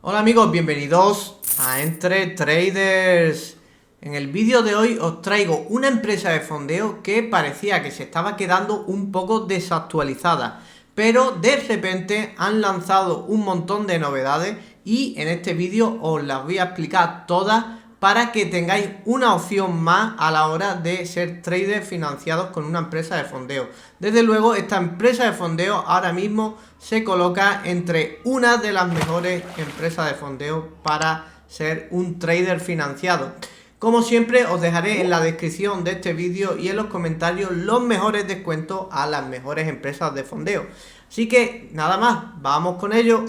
Hola amigos, bienvenidos a Entre Traders. En el vídeo de hoy os traigo una empresa de fondeo que parecía que se estaba quedando un poco desactualizada, pero de repente han lanzado un montón de novedades y en este vídeo os las voy a explicar todas para que tengáis una opción más a la hora de ser traders financiados con una empresa de fondeo. Desde luego, esta empresa de fondeo ahora mismo se coloca entre una de las mejores empresas de fondeo para ser un trader financiado. Como siempre, os dejaré en la descripción de este vídeo y en los comentarios los mejores descuentos a las mejores empresas de fondeo. Así que nada más, vamos con ello.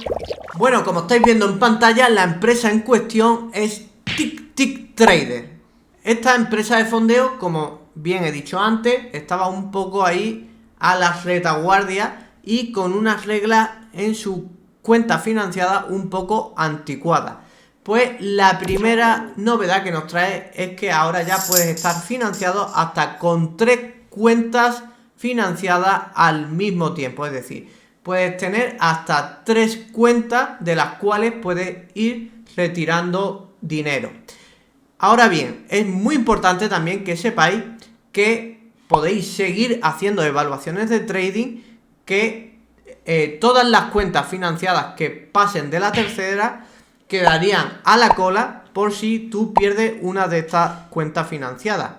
Bueno, como estáis viendo en pantalla, la empresa en cuestión es TickTickTrader. Esta empresa de fondeo, como bien he dicho antes, estaba un poco ahí a la retaguardia y con unas reglas en su cuenta financiada un poco anticuadas. Pues la primera novedad que nos trae es que ahora ya puedes estar financiado hasta con 3 cuentas financiadas al mismo tiempo. Es decir, puedes tener hasta 3 cuentas de las cuales puedes ir retirando dinero. Ahora bien, es muy importante también que sepáis que podéis seguir haciendo evaluaciones de trading, que todas las cuentas financiadas que pasen de la tercera quedarían a la cola por si tú pierdes una de estas cuentas financiadas.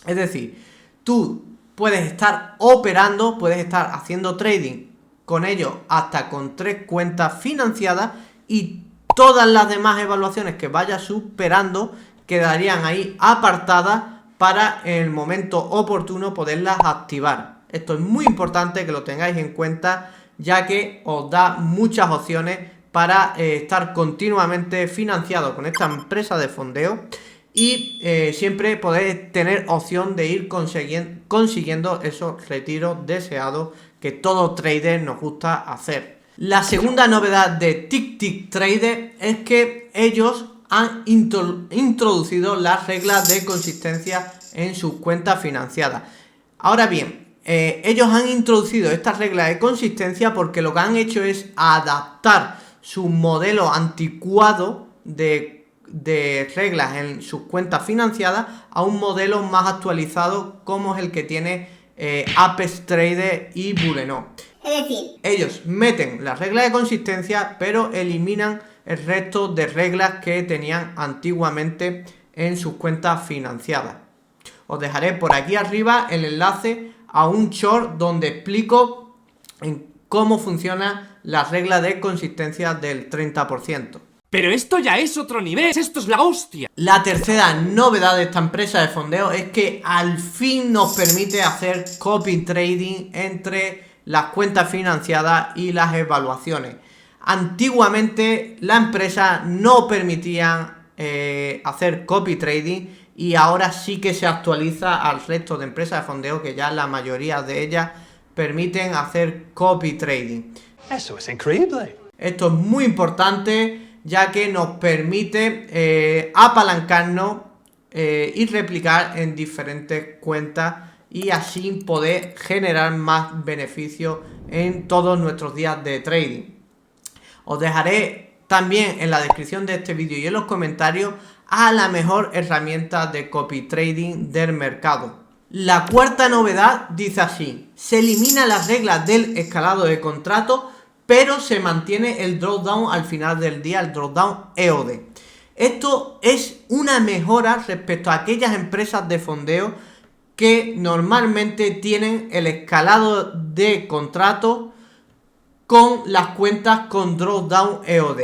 Es decir, tú puedes estar operando, puedes estar haciendo trading con ellos hasta con 3 cuentas financiadas y todas las demás evaluaciones que vayas superando quedarían ahí apartadas para en el momento oportuno poderlas activar. Esto es muy importante que lo tengáis en cuenta, ya que os da muchas opciones para estar continuamente financiado con esta empresa de fondeo y siempre podéis tener opción de ir consiguiendo esos retiros deseados que todo trader nos gusta hacer. La segunda novedad de TickTickTrader es que ellos han introducido las reglas de consistencia en sus cuentas financiadas. Ahora bien, ellos han introducido estas reglas de consistencia porque lo que han hecho es adaptar su modelo anticuado de reglas en sus cuentas financiadas a un modelo más actualizado como es el que tiene Apex Trader y Bulleno. Es decir, ellos meten las reglas de consistencia pero eliminan el resto de reglas que tenían antiguamente en sus cuentas financiadas. Os dejaré por aquí arriba el enlace a un short donde explico cómo funciona la regla de consistencia del 30%. Pero esto ya es otro nivel, esto es la hostia. La tercera novedad de esta empresa de fondeo es que al fin nos permite hacer copy trading entre las cuentas financiadas y las evaluaciones. Antiguamente la empresa no permitía hacer copy trading y ahora sí que se actualiza al resto de empresas de fondeo, que ya la mayoría de ellas permiten hacer copy trading. Eso es increíble. Esto es muy importante, ya que nos permite apalancarnos y replicar en diferentes cuentas y así poder generar más beneficios en todos nuestros días de trading. Os dejaré también en la descripción de este vídeo y en los comentarios a la mejor herramienta de copy trading del mercado. La cuarta novedad dice así: se elimina las reglas del escalado de contratos, pero se mantiene el drawdown al final del día, el drawdown EOD. Esto es una mejora respecto a aquellas empresas de fondeo que normalmente tienen el escalado de contratos con las cuentas con drawdown EOD.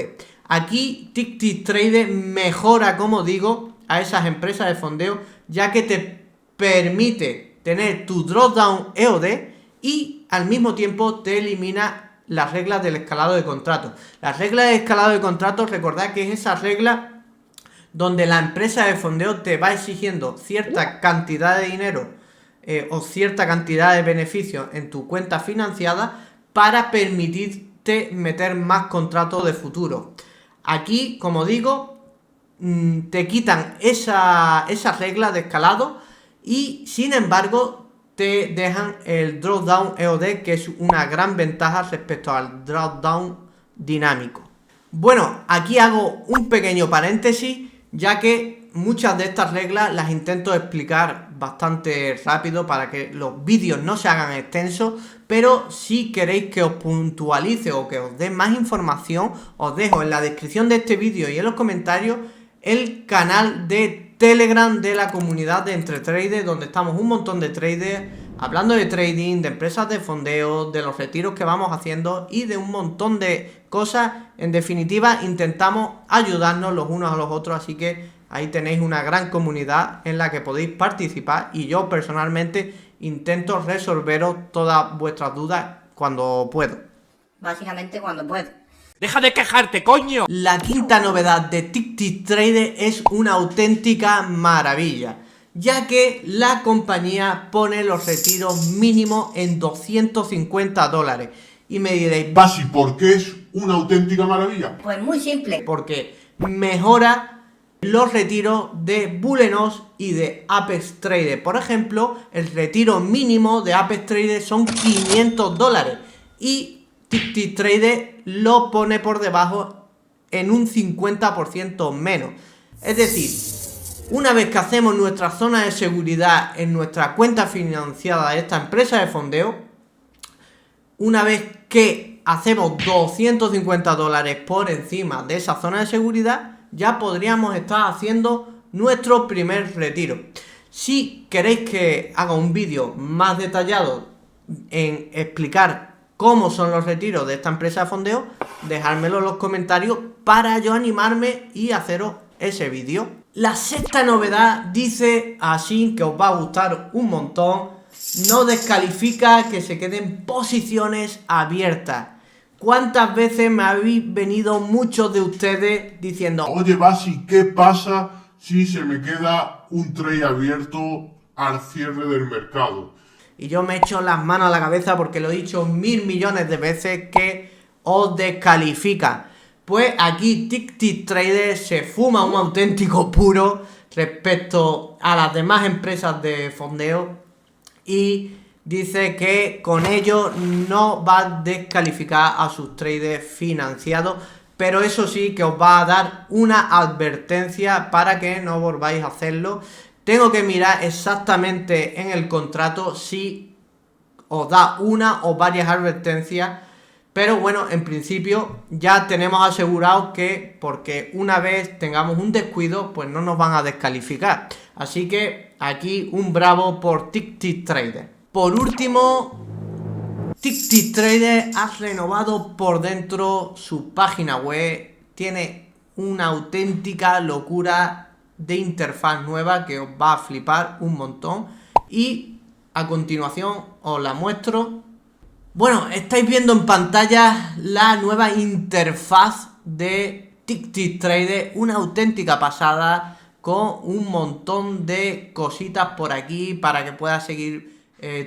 Aquí TickTickTrader mejora, como digo, a esas empresas de fondeo, ya que te permite tener tu drawdown EOD y al mismo tiempo te elimina las reglas del escalado de contratos. Las reglas de escalado de contratos, recordad que es esa regla donde la empresa de fondeo te va exigiendo cierta cantidad de dinero o cierta cantidad de beneficios en tu cuenta financiada para permitirte meter más contratos de futuro. Aquí, como digo, te quitan esa regla de escalado y sin embargo te dejan el drawdown EOD, que es una gran ventaja respecto al drawdown dinámico. Bueno, aquí hago un pequeño paréntesis, ya que muchas de estas reglas las intento explicar bastante rápido para que los vídeos no se hagan extensos, pero si queréis que os puntualice o que os dé más información, os dejo en la descripción de este vídeo y en los comentarios el canal de Telegram de la comunidad de Entre Traders, donde estamos un montón de traders hablando de trading, de empresas de fondeo, de los retiros que vamos haciendo y de un montón de cosas. En definitiva, intentamos ayudarnos los unos a los otros, así que ahí tenéis una gran comunidad en la que podéis participar y yo personalmente intento resolveros todas vuestras dudas cuando puedo. Básicamente cuando puedo. ¡Deja de quejarte, coño! La quinta novedad de TicTic es una auténtica maravilla, ya que la compañía pone los retiros mínimos en $250. Y me diréis, Basi, ¿por qué es una auténtica maravilla? Pues muy simple. porque mejora los retiros de Bulenos y de Apex Trader. Por ejemplo, el retiro mínimo de Apex Trader son $500 y TicTic lo pone por debajo en un 50% menos. Es decir, una vez que hacemos nuestra zona de seguridad en nuestra cuenta financiada de esta empresa de fondeo, una vez que hacemos $250 por encima de esa zona de seguridad, ya podríamos estar haciendo nuestro primer retiro. Si queréis que haga un vídeo más detallado en explicar cómo son los retiros de esta empresa de fondeo, dejármelo en los comentarios para yo animarme y haceros ese vídeo. La sexta novedad dice así, que os va a gustar un montón: no descalifica que se queden posiciones abiertas. ¿Cuántas veces me habéis venido muchos de ustedes diciendo, Oye, Basi, ¿qué pasa si se me queda un trade abierto al cierre del mercado? y yo me echo las manos a la cabeza porque lo he dicho 1000 millones de veces, que os descalifica? Pues aquí TicTic se fuma un auténtico puro respecto a las demás empresas de fondeo y dice que con ello no va a descalificar a sus traders financiados, pero eso sí, que os va a dar una advertencia para que no volváis a hacerlo. Tengo que mirar exactamente en el contrato si os da una o varias advertencias, pero bueno, en principio ya tenemos asegurado que porque una vez tengamos un descuido, pues no nos van a descalificar. Así que aquí un bravo por TicTic. Por último, TicTic ha renovado por dentro su página web. Tiene una auténtica locura de interfaz nueva que os va a flipar un montón y a continuación os la muestro. Bueno, estáis viendo en pantalla la nueva interfaz de TicTic una auténtica pasada, con un montón de cositas por aquí para que puedas seguir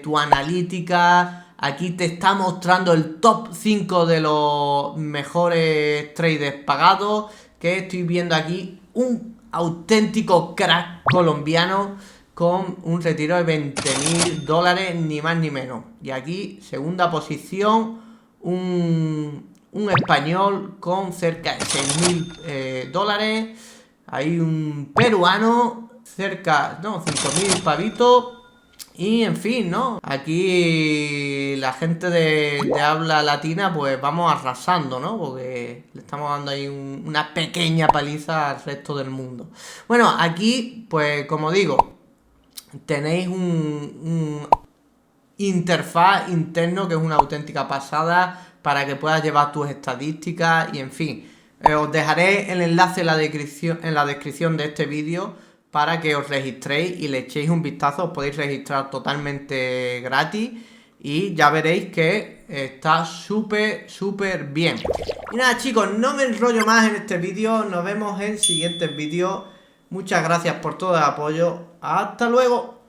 tu analítica. Aquí te está mostrando el top 5 de los mejores traders pagados, que estoy viendo aquí un auténtico crack colombiano con un retiro de $20.000, ni más ni menos. Y aquí, segunda posición, un español con cerca de $6.000. Hay un peruano cerca, no, 5.000 pavitos. Y en fin, ¿no? Aquí la gente de habla latina, pues vamos arrasando, ¿no? Porque le estamos dando ahí una pequeña paliza al resto del mundo. Bueno, aquí, pues como digo, tenéis un interfaz interno que es una auténtica pasada para que puedas llevar tus estadísticas y en fin. Os dejaré el enlace en la descripción de este vídeo para que os registréis y le echéis un vistazo. Os podéis registrar totalmente gratis y ya veréis que está súper bien. Y nada, chicos, no me enrollo más en este vídeo. Nos vemos en siguientes vídeos. Muchas gracias por todo el apoyo. Hasta luego.